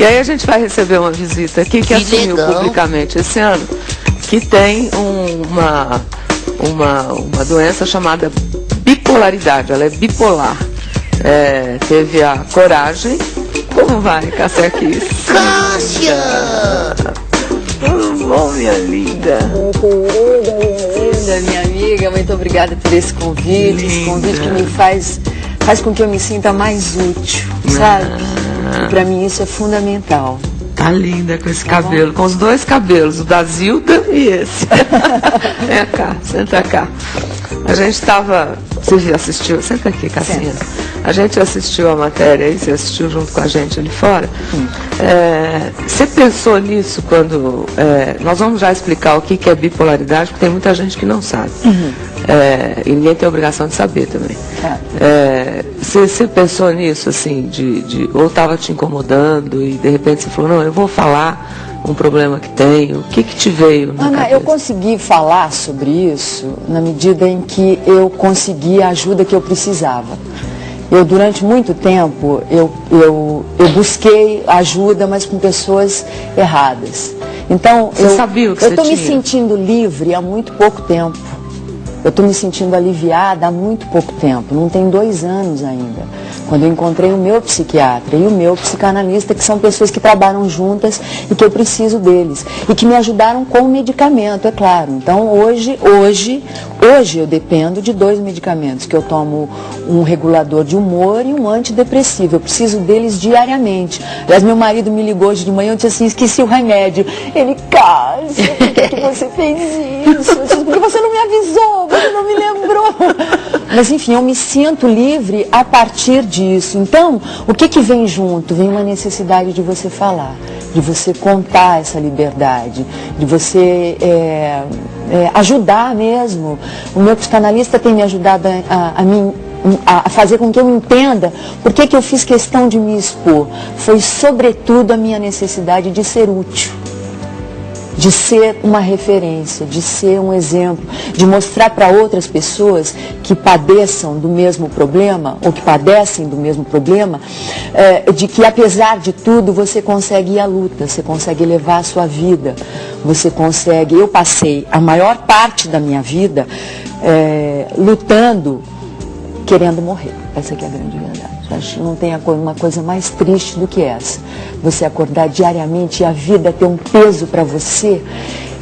E aí a gente vai receber uma visita aqui que assumiu publicamente esse ano, que tem uma doença chamada bipolaridade, ela é bipolar. Teve a coragem. Como vai, Cássia Kiss? Cássia! Tudo bom, minha linda? Minha amiga, muito obrigada por esse convite. Esse convite que me faz com que eu me sinta mais útil, sabe? E pra mim isso é fundamental. Tá linda com esse cabelo, com os dois cabelos, o da Zilda e esse. Vem cá, senta cá. A gente estava... Você assistiu? Senta aqui, Cassinha. A gente assistiu a matéria aí, você assistiu junto com a gente ali fora. Você pensou nisso quando... nós vamos já explicar o que é bipolaridade, porque tem muita gente que não sabe. E ninguém tem a obrigação de saber também. Você pensou nisso, assim, ou estava te incomodando e de repente você falou, não, eu vou falar um problema que tenho. O que te veio na cabeça? Eu consegui falar sobre isso na medida em que eu consegui a ajuda que eu precisava. Durante muito tempo, eu busquei ajuda, mas com pessoas erradas. Então, você sabia o que você tinha? Eu estou me sentindo livre há muito pouco tempo. Eu estou me sentindo aliviada há muito pouco tempo, não tem 2 anos ainda, quando eu encontrei o meu psiquiatra e o meu psicanalista, que são pessoas que trabalham juntas e que eu preciso deles, e que me ajudaram com o medicamento, é claro. Então hoje eu dependo de 2 medicamentos, que eu tomo um regulador de humor e um antidepressivo, eu preciso deles diariamente. Aliás, meu marido me ligou hoje de manhã, eu disse assim, esqueci o remédio. Ele, Cássia, por que você fez isso? Eu disse, porque você não me avisou. Você não me lembrou. Mas enfim, eu me sinto livre a partir disso. Então, o que vem junto? Vem uma necessidade de você falar, de você contar essa liberdade, de você ajudar mesmo. O meu psicanalista tem me ajudado a fazer com que eu entenda por que eu fiz questão de me expor. Foi sobretudo a minha necessidade de ser útil, de ser uma referência, de ser um exemplo, de mostrar para outras pessoas que padeçam do mesmo problema, ou que padecem do mesmo problema, de que apesar de tudo você consegue ir à luta, você consegue levar a sua vida, você consegue... Eu passei a maior parte da minha vida lutando, querendo morrer. Essa aqui é a grande verdade. Acho que não tem uma coisa mais triste do que essa. Você acordar diariamente e a vida ter um peso para você.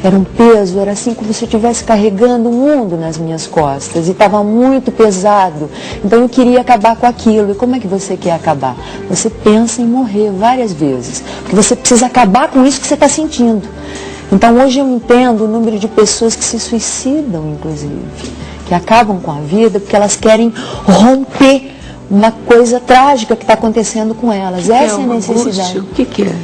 Era um peso, era assim como se eu estivesse carregando o mundo nas minhas costas. E estava muito pesado. Então eu queria acabar com aquilo. E como é que você quer acabar? Você pensa em morrer várias vezes. Porque você precisa acabar com isso que você está sentindo. Então hoje eu entendo o número de pessoas que se suicidam, inclusive. Que acabam com a vida porque elas querem romper uma coisa trágica que está acontecendo com elas. Essa é a necessidade. O que é?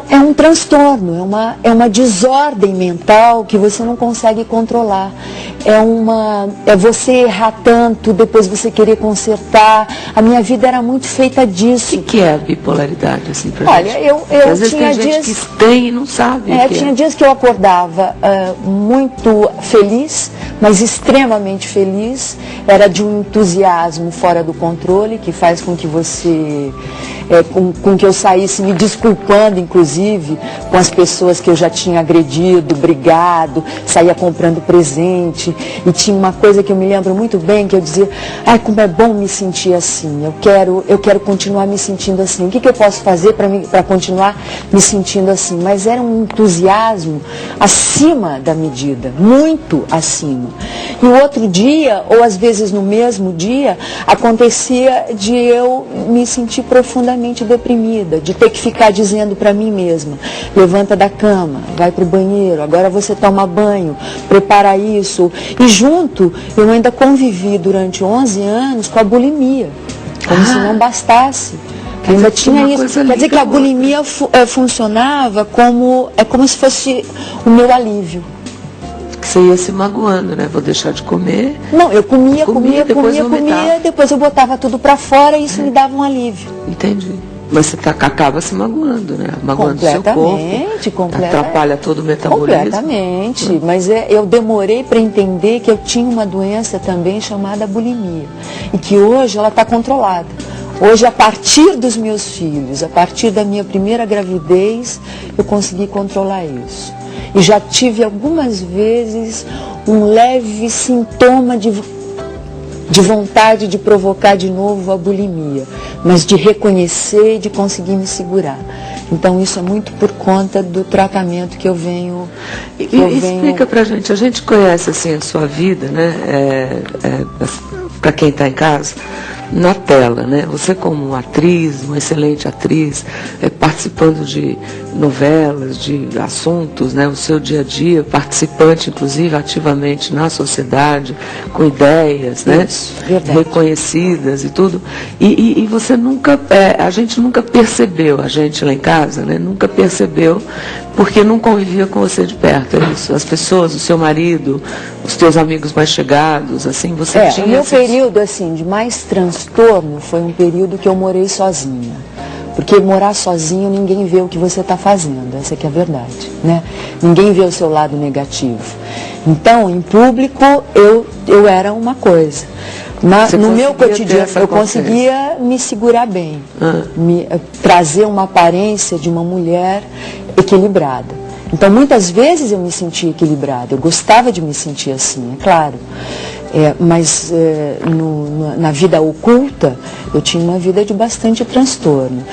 É um transtorno, é uma desordem mental que você não consegue controlar. É você errar tanto, depois você querer consertar. A minha vida era muito feita disso. O que é a bipolaridade, assim, pra Olha, gente? eu às vezes tinha tem gente dias... que tem e não sabe tinha dias que eu acordava muito feliz, mas extremamente feliz. Era de um entusiasmo fora do controle, que faz com que você... com que eu saísse me desculpando, inclusive, com as pessoas que eu já tinha agredido, brigado, saía comprando presente. E tinha uma coisa que eu me lembro muito bem, que eu dizia, ai, como é bom me sentir assim, eu quero continuar me sentindo assim. O que eu posso fazer para continuar me sentindo assim? Mas era um entusiasmo acima da medida, muito acima. E o outro dia, ou às vezes no mesmo dia, acontecia de eu me sentir profundamente deprimida, de ter que ficar dizendo para mim mesma, levanta da cama, vai para o banheiro, agora você toma banho, prepara isso. E junto, eu ainda convivi durante 11 anos com a bulimia, como se não bastasse. Ainda tinha isso. Quer dizer que a bulimia funcionava como se fosse o meu alívio. Que você ia se magoando, né? Vou deixar de comer. Não, eu comia, depois eu botava tudo para fora e isso me dava um alívio. Entendi. Mas você acaba se magoando, né? Magoando o seu corpo. Completamente. Atrapalha todo o metabolismo. Completamente. Mas eu demorei para entender que eu tinha uma doença também chamada bulimia. E que hoje ela está controlada. Hoje, a partir dos meus filhos, a partir da minha primeira gravidez, eu consegui controlar isso. E já tive algumas vezes um leve sintoma de vontade de provocar de novo a bulimia, mas de reconhecer e de conseguir me segurar. Então isso é muito por conta do tratamento que eu venho... Explica pra gente, a gente conhece assim a sua vida, né? Para quem está em casa, na tela, né? Você como atriz, uma excelente atriz, participando de novelas, de assuntos, né? O seu dia a dia, participante, inclusive, ativamente na sociedade, com ideias, né? Reconhecidas e tudo. E você nunca, a gente nunca percebeu, a gente lá em casa, né? Nunca percebeu, porque não convivia com você de perto, é isso? As pessoas, o seu marido, os teus amigos mais chegados, assim, você tinha... O meu período, assim, de mais transtorno foi um período que eu morei sozinha. Porque morar sozinho, ninguém vê o que você está fazendo, essa que é a verdade, né? Ninguém vê o seu lado negativo. Então, em público, eu era uma coisa. No meu cotidiano, eu conseguia me segurar bem, trazer uma aparência de uma mulher equilibrada. Então, muitas vezes eu me sentia equilibrada, eu gostava de me sentir assim, é claro. Mas na vida oculta, eu tinha uma vida de bastante transtorno.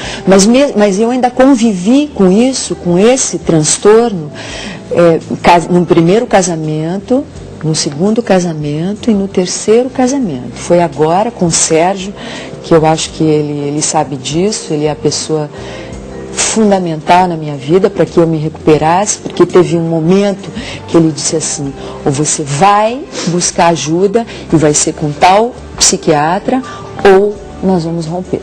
Mas eu ainda convivi com isso, com esse transtorno, no primeiro casamento, no segundo casamento e no terceiro casamento. Foi agora com o Sérgio, que eu acho que ele sabe disso, ele é a pessoa fundamental na minha vida para que eu me recuperasse, porque teve um momento que ele disse assim: ou você vai buscar ajuda e vai ser com tal psiquiatra, ou nós vamos romper,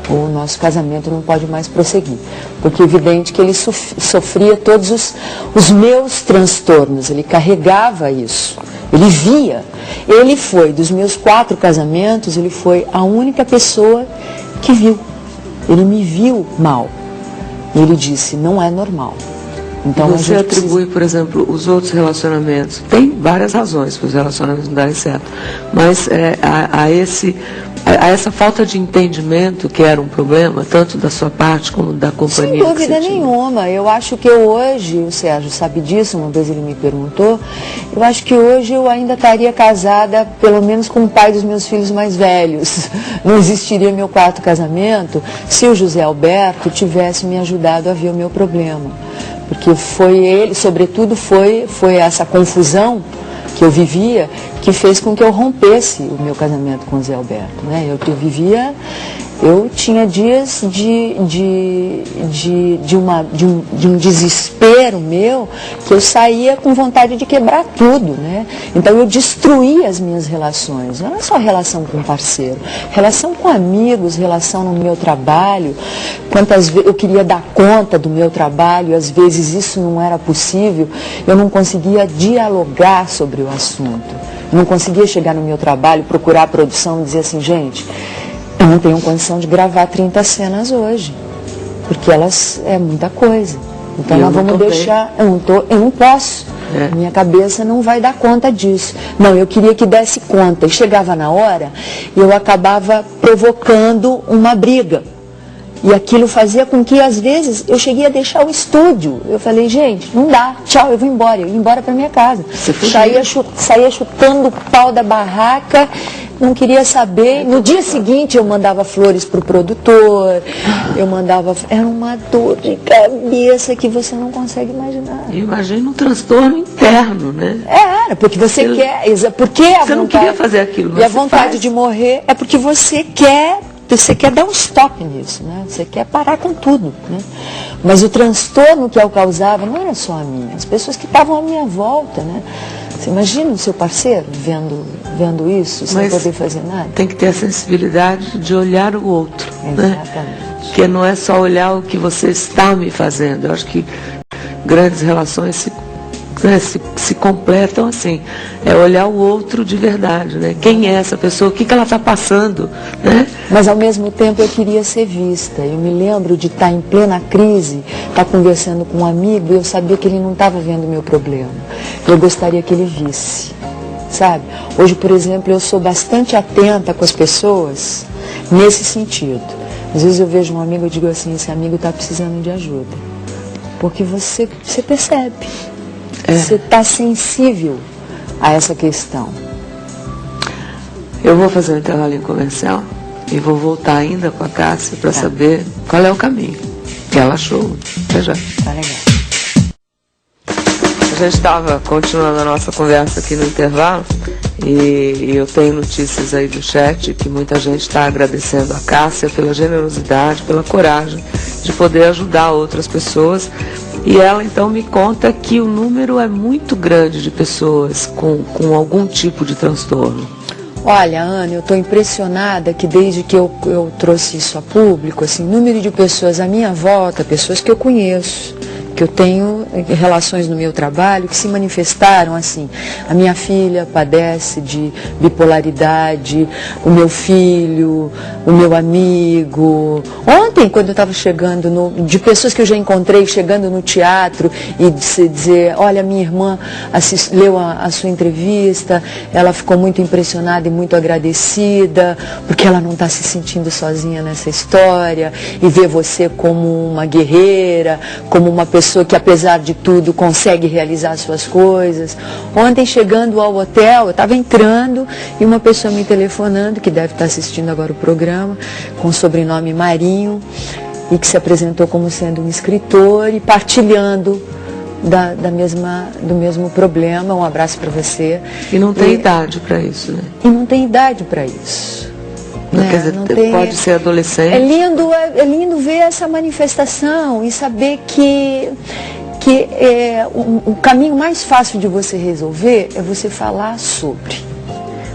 ou o nosso casamento não pode mais prosseguir. Porque é evidente que ele sofria todos os meus transtornos, ele carregava isso, ele via. Ele foi, dos meus 4 casamentos, ele foi a única pessoa que viu. Ele me viu mal. E ele disse, não é normal. Então, você atribui, por exemplo, os outros relacionamentos. Tem várias razões para os relacionamentos não darem certo. Mas a essa falta de entendimento que era um problema, tanto da sua parte como da companhia. Sem dúvida nenhuma. Eu acho que hoje, o Sérgio sabe disso, uma vez ele me perguntou, eu acho que hoje eu ainda estaria casada, pelo menos com o pai dos meus filhos mais velhos. Não existiria meu 4º casamento se o José Alberto tivesse me ajudado a ver o meu problema. Porque foi ele, sobretudo foi essa confusão que eu vivia, que fez com que eu rompesse o meu casamento com o Zé Alberto, né? Eu tinha dias de um desespero meu, que eu saía com vontade de quebrar tudo, né? Então eu destruía as minhas relações, não era só relação com parceiro, relação com amigos, relação no meu trabalho. Quantas vezes eu queria dar conta do meu trabalho, às vezes isso não era possível, eu não conseguia dialogar sobre o assunto, eu não conseguia chegar no meu trabalho, procurar a produção e dizer assim, gente, eu não tenho condição de gravar 30 cenas hoje, porque elas é muita coisa. Então nós vamos deixar, eu não posso, minha cabeça não vai dar conta disso. Não, eu queria que desse conta, e chegava na hora, e eu acabava provocando uma briga. E aquilo fazia com que, às vezes, eu cheguei a deixar o estúdio. Eu falei, gente, não dá, tchau, eu vou embora. Eu ia embora para minha casa. Saía chutando o pau da barraca, não queria saber. No dia seguinte, eu mandava flores para o produtor, era uma dor de cabeça que você não consegue imaginar. Imagina um transtorno interno, né? Era, porque você quer... Porque você não queria fazer aquilo. E a vontade de morrer é porque você quer dar um stop nisso, né? Você quer parar com tudo, né? Mas o transtorno que eu causava não era só a minha, as pessoas que estavam à minha volta, né? Você imagina o seu parceiro vendo isso, sem poder fazer nada? Tem que ter a sensibilidade de olhar o outro, exatamente, né? Que não é só olhar o que você está me fazendo. Eu acho que grandes relações se completam assim, é olhar o outro de verdade, né? Quem é essa pessoa, o que ela está passando, né? Mas ao mesmo tempo eu queria ser vista. Eu me lembro de estar em plena crise, estar conversando com um amigo e eu sabia que ele não estava vendo o meu problema. Eu gostaria que ele visse, sabe? Hoje, por exemplo, eu sou bastante atenta com as pessoas nesse sentido. Às vezes eu vejo um amigo e digo assim, esse amigo está precisando de ajuda. Porque você percebe, você está sensível a essa questão. Eu vou fazer um intervalo comercial e vou voltar ainda com a Cássia para saber qual é o caminho que ela achou. Até já. Tá legal. A gente estava continuando a nossa conversa aqui no intervalo e eu tenho notícias aí do chat que muita gente está agradecendo a Cássia pela generosidade, pela coragem de poder ajudar outras pessoas. E ela então me conta que o número é muito grande de pessoas com algum tipo de transtorno. Olha, Ana, eu estou impressionada que desde que eu trouxe isso a público, assim, número de pessoas à minha volta, pessoas que eu conheço, que eu tenho relações no meu trabalho, que se manifestaram assim. A minha filha padece de bipolaridade, o meu filho, o meu amigo. Ontem, quando eu estava chegando, de pessoas que eu já encontrei chegando no teatro e dizer, olha, minha irmã leu a sua entrevista, ela ficou muito impressionada e muito agradecida, porque ela não está se sentindo sozinha nessa história, e vê você como uma guerreira, como uma pessoa que, apesar de tudo, consegue realizar suas coisas. Ontem, chegando ao hotel, eu estava entrando e uma pessoa me telefonando, que deve estar assistindo agora o programa, com o sobrenome Marinho, e que se apresentou como sendo um escritor e partilhando do mesmo problema. Um abraço para você. E não tem idade para isso, né? E não tem idade para isso. Quer dizer, pode ser adolescente. É lindo ver essa manifestação e saber que o caminho mais fácil de você resolver é você falar sobre.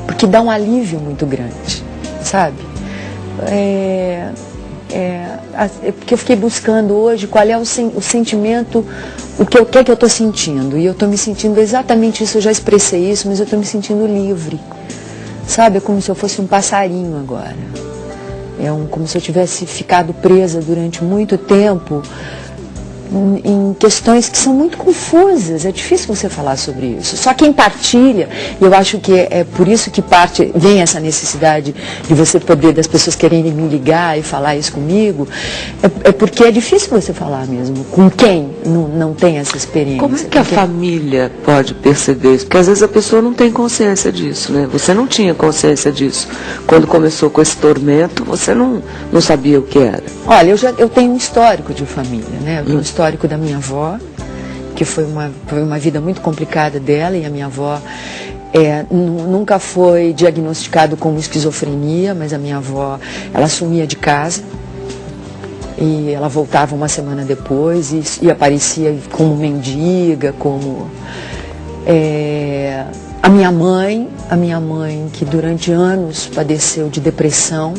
Porque dá um alívio muito grande, sabe? Porque eu fiquei buscando hoje qual é o sentimento, o que é que eu estou sentindo. E eu estou me sentindo exatamente isso, eu já expressei isso, mas eu estou me sentindo livre. Sabe, é como se eu fosse um passarinho agora. Como se eu tivesse ficado presa durante muito tempo em questões que são muito confusas. É difícil você falar sobre isso. Só quem partilha, e eu acho que é por isso que vem essa necessidade de você poder, das pessoas quererem me ligar e falar isso comigo, é porque é difícil você falar mesmo com quem não tem essa experiência. Como é que a família pode perceber isso? Porque às vezes a pessoa não tem consciência disso, né? Você não tinha consciência disso. Quando começou com esse tormento, você não sabia o que era. Olha, eu tenho um histórico de família, né? Eu tenho um histórico da minha avó, que foi uma vida muito complicada dela, e a minha avó nunca foi diagnosticado como esquizofrenia, mas a minha avó, ela sumia de casa e ela voltava uma semana depois e aparecia como mendiga, como... A minha mãe, que durante anos padeceu de depressão.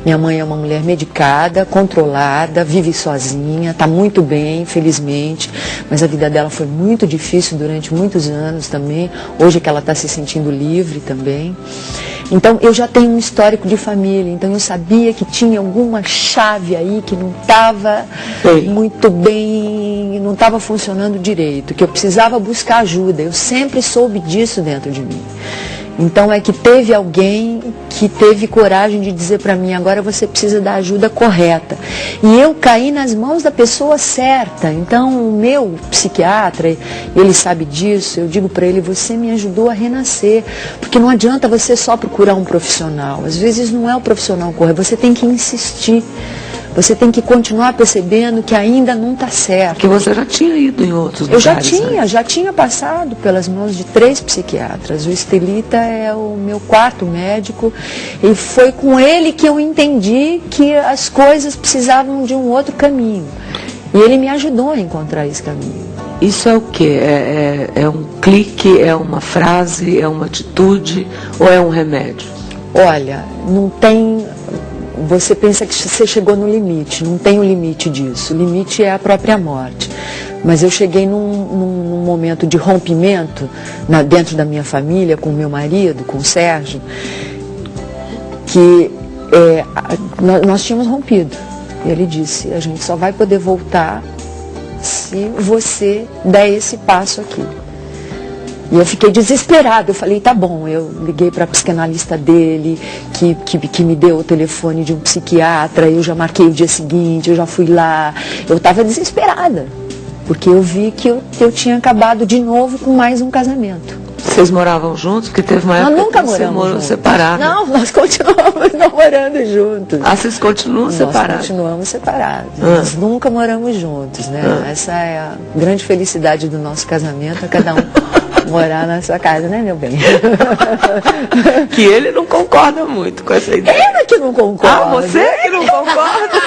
Minha mãe é uma mulher medicada, controlada, vive sozinha, está muito bem, felizmente, mas a vida dela foi muito difícil durante muitos anos também. Hoje é que ela está se sentindo livre também. Então eu já tenho um histórico de família, então eu sabia que tinha alguma chave aí que não estava muito bem, não estava funcionando direito, que eu precisava buscar ajuda. Eu sempre soube disso dentro de mim. Então é que teve alguém que teve coragem de dizer para mim, agora você precisa da ajuda correta. E eu caí nas mãos da pessoa certa. Então o meu psiquiatra, ele sabe disso, eu digo para ele, você me ajudou a renascer. Porque não adianta você só procurar um profissional. Às vezes não é o profissional correto, você tem que insistir. Você tem que continuar percebendo que ainda não está certo. Porque você já tinha ido em outros lugares. Eu já tinha passado pelas mãos de 3 psiquiatras. O Estelita é o meu 4º médico. E foi com ele que eu entendi que as coisas precisavam de um outro caminho. E ele me ajudou a encontrar esse caminho. Isso é o quê? É um clique, é uma frase, é uma atitude ou é um remédio? Olha, não tem... Você pensa que você chegou no limite, não tem o limite disso. O limite é a própria morte. Mas eu cheguei num momento de rompimento dentro da minha família, com o meu marido, com o Sérgio, que nós tínhamos rompido. E ele disse, a gente só vai poder voltar se você der esse passo aqui. E eu fiquei desesperada, eu falei, tá bom, eu liguei para a psicanalista dele, que me deu o telefone de um psiquiatra, eu já marquei o dia seguinte, eu já fui lá, eu estava desesperada, porque eu vi que eu tinha acabado de novo com mais um casamento. Vocês moravam juntos? Porque teve uma época Nós nunca que você moramos morou juntos. separado. Não, nós continuamos namorando juntos. Ah, vocês continuam separados? Nós continuamos separados. Nós nunca moramos juntos, né? Essa é a grande felicidade do nosso casamento, é cada um morar na sua casa, né, meu bem? Que ele não concorda muito com essa ideia. Ela que não concorda. Ah, você que não concorda?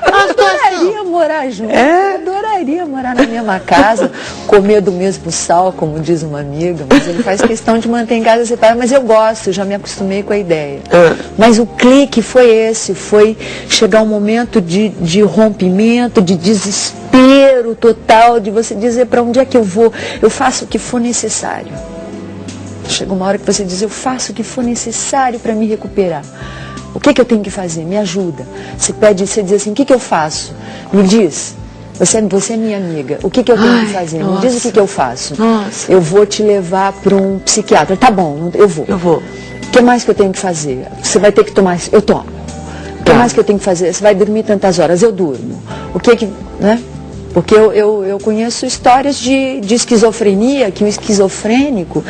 Eu adoraria morar junto. Eu adoraria morar na mesma casa, comer do mesmo sal, como diz uma amiga, mas ele faz questão de manter em casa separada, mas eu gosto, eu já me acostumei com a ideia. Mas o clique foi esse, foi chegar um momento de rompimento, de desespero total, de você dizer para onde é que eu vou, eu faço o que for necessário. Chega uma hora que você diz, eu faço o que for necessário para me recuperar. O que eu tenho que fazer? Me ajuda. Você pede, você diz assim, o que eu faço? Me diz. Você é minha amiga. O que eu tenho que fazer? Me diz o que eu faço. Nossa. Eu vou te levar para um psiquiatra. Tá bom, eu vou. Eu vou. O que mais que eu tenho que fazer? Você vai ter que tomar... Eu tomo. O que mais que eu tenho que fazer? Você vai dormir tantas horas? Eu durmo. O que... né? Porque eu conheço histórias de esquizofrenia, que o esquizofrênico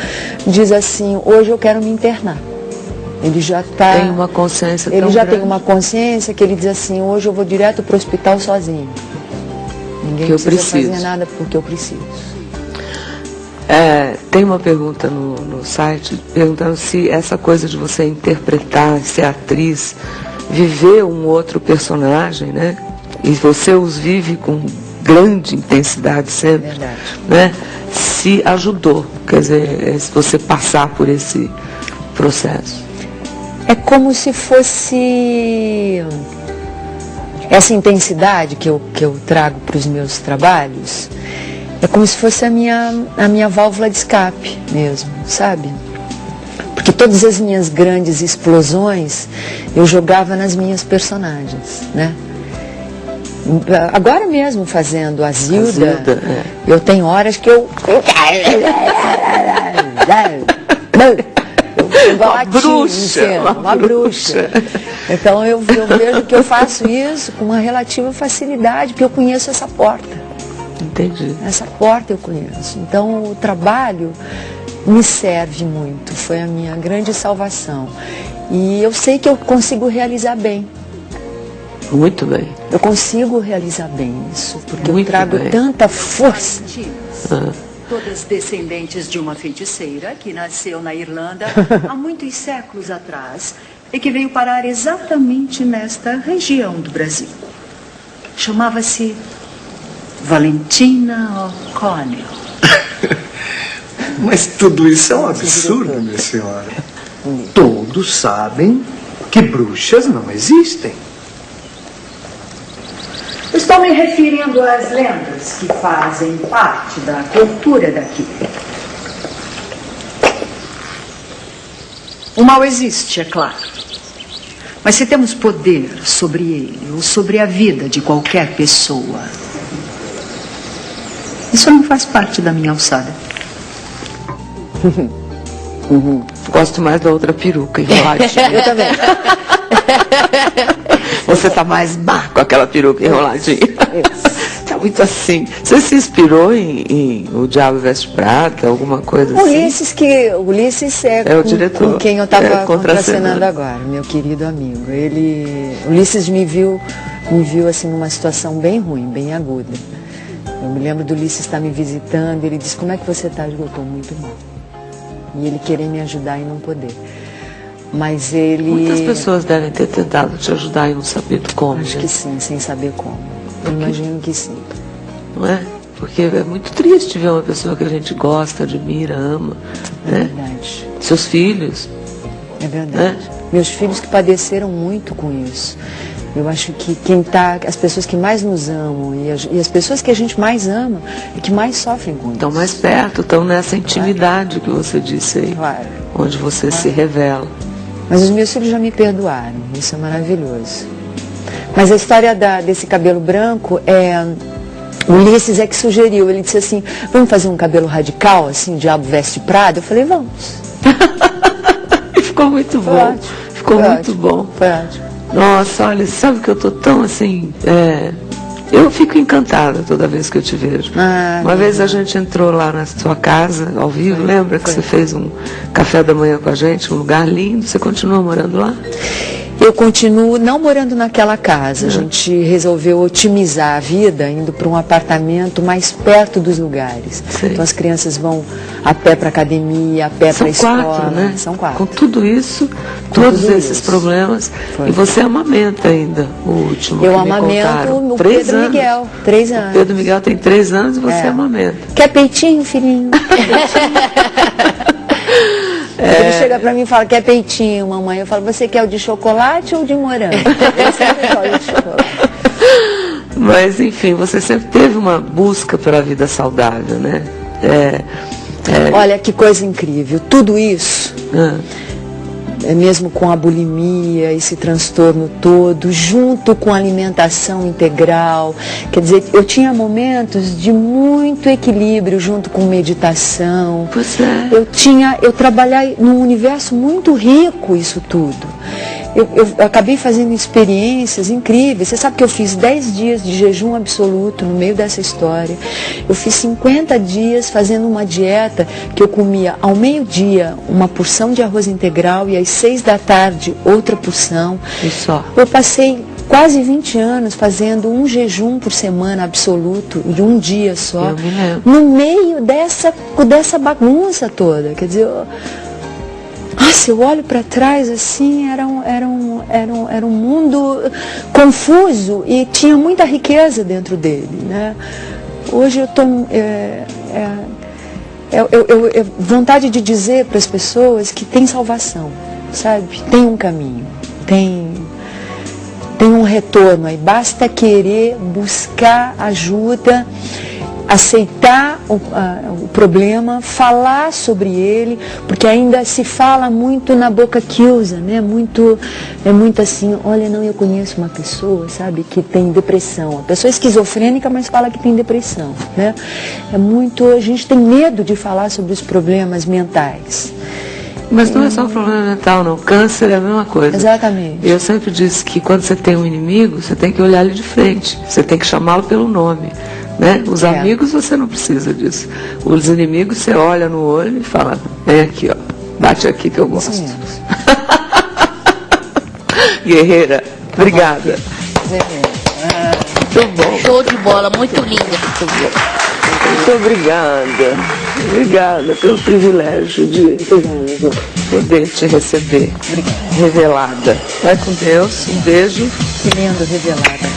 diz assim, hoje eu quero me internar. Ele já tem uma consciência tão Ele já grande. tem uma consciência que ele diz assim, hoje eu vou direto para o hospital sozinho. Ninguém que eu precisa preciso. fazer nada porque eu preciso. Tem uma pergunta no site, perguntando se essa coisa de você interpretar, ser atriz, viver um outro personagem, né? E você os vive com grande intensidade sempre. Verdade. Né? Se ajudou, quer dizer, se você passar por esse processo. É como se fosse essa intensidade que eu trago para os meus trabalhos, é como se fosse a minha válvula de escape mesmo, sabe? Porque todas as minhas grandes explosões eu jogava nas minhas personagens, né? Agora mesmo fazendo a Zilda, eu tenho horas que eu uma bruxa. Então eu vejo que eu faço isso com uma relativa facilidade, porque eu conheço essa porta. Entendi. Essa porta eu conheço. Então o trabalho me serve muito, foi a minha grande salvação. E eu sei que eu consigo realizar bem. Muito bem. Eu consigo realizar bem isso, porque muito eu trago bem. tanta força. Todas descendentes de uma feiticeira que nasceu na Irlanda há muitos séculos atrás e que veio parar exatamente nesta região do Brasil. Chamava-se Valentina O'Connell. Mas tudo isso é um absurdo, minha senhora. Todos sabem que bruxas não existem. Estou me referindo às lendas que fazem parte da cultura daqui. O mal existe, é claro. Mas se temos poder sobre ele ou sobre a vida de qualquer pessoa, isso não faz parte da minha alçada. Gosto mais da outra peruca enroladinha. Eu também. Você tá mais má com aquela peruca enroladinha. Tá muito assim. Você se inspirou em O Diabo Veste Prata, alguma coisa assim? Ulisses É o diretor. Com quem eu estava contracenando contracenando agora, meu querido amigo. Ulisses me viu assim numa situação bem ruim, bem aguda. Eu me lembro do Ulisses estar me visitando, ele disse, como é que você está? Eu estou muito mal. E ele querer me ajudar e não poder. Mas ele... Muitas pessoas devem ter tentado te ajudar e não saber como. Acho que sim, sem saber como. Eu imagino que sim. Não é? Porque é muito triste ver uma pessoa que a gente gosta, admira, ama. É né? verdade. Seus filhos. É verdade. Meus filhos que padeceram muito com isso. Eu acho que as pessoas que mais nos amam e as pessoas que a gente mais ama é que mais sofrem com isso. Estão mais perto, estão nessa intimidade que você disse aí. Claro. Onde você se revela. Mas os meus filhos já me perdoaram, isso é maravilhoso. Mas a história desse cabelo branco O Ulisses é que sugeriu, ele disse assim, vamos fazer um cabelo radical, assim, Diabo Veste Prada? Eu falei, vamos. E ficou muito bom. Ótimo. Ficou muito bom. Foi ótimo. Nossa, olha, sabe que eu tô tão assim, eu fico encantada toda vez que eu te vejo. Uma vez a gente entrou lá na sua casa, ao vivo, lembra que você fez um café da manhã com a gente, um lugar lindo, você continua morando lá? Eu continuo não morando naquela casa, a gente resolveu otimizar a vida indo para um apartamento mais perto dos lugares. Sim. Então as crianças vão a pé para a academia, a pé para a escola. São 4, né? São 4. Com tudo isso, todos esses problemas. Foi. E você amamenta ainda, o último. Eu que me amamento contaram. o 3 Pedro anos. Miguel, 3 anos. O Pedro Miguel tem 3 anos e você amamenta. Quer peitinho, filhinho? Ele chega pra mim e fala, quer peitinho, mamãe? Eu falo, você quer o de chocolate ou de morango? Eu sempre falo de chocolate. Mas, enfim, você sempre teve uma busca pela vida saudável, né? Olha, que coisa incrível. Tudo isso, mesmo com a bulimia, esse transtorno todo, junto com a alimentação integral, quer dizer, eu tinha momentos de muito equilíbrio junto com meditação. Pois é. Eu trabalhei num universo muito rico, isso tudo. Eu acabei fazendo experiências incríveis. Você sabe que eu fiz 10 dias de jejum absoluto no meio dessa história. Eu fiz 50 dias fazendo uma dieta que eu comia ao meio-dia uma porção de arroz integral e às 6 da tarde outra porção. E só. Eu passei quase 20 anos fazendo um jejum por semana absoluto, de um dia só. Eu me lembro. No meio dessa bagunça toda. Quer dizer, nossa, eu olho para trás assim, era um mundo confuso e tinha muita riqueza dentro dele, né? Hoje eu estou... vontade de dizer para as pessoas que tem salvação, sabe? Tem um caminho, tem um retorno aí. Basta querer buscar ajuda, aceitar o problema, falar sobre ele, porque ainda se fala muito na boca que usa, né? É muito assim, olha, não, eu conheço uma pessoa, sabe, que tem depressão. A pessoa é esquizofrênica, mas fala que tem depressão, né? A gente tem medo de falar sobre os problemas mentais. Mas não é só um problema mental, não. Câncer é a mesma coisa. Exatamente. Eu sempre disse que quando você tem um inimigo, você tem que olhar ele de frente. Você tem que chamá-lo pelo nome. Né? Os amigos você não precisa disso. Os inimigos você olha no olho e fala, vem aqui, ó, bate aqui que eu gosto. Guerreira, obrigada. Muito bom. Show de bola, muito lindo. Muito obrigada. Obrigada pelo privilégio de poder te receber. Revelada. Vai com Deus, um beijo. Que lindo, revelada.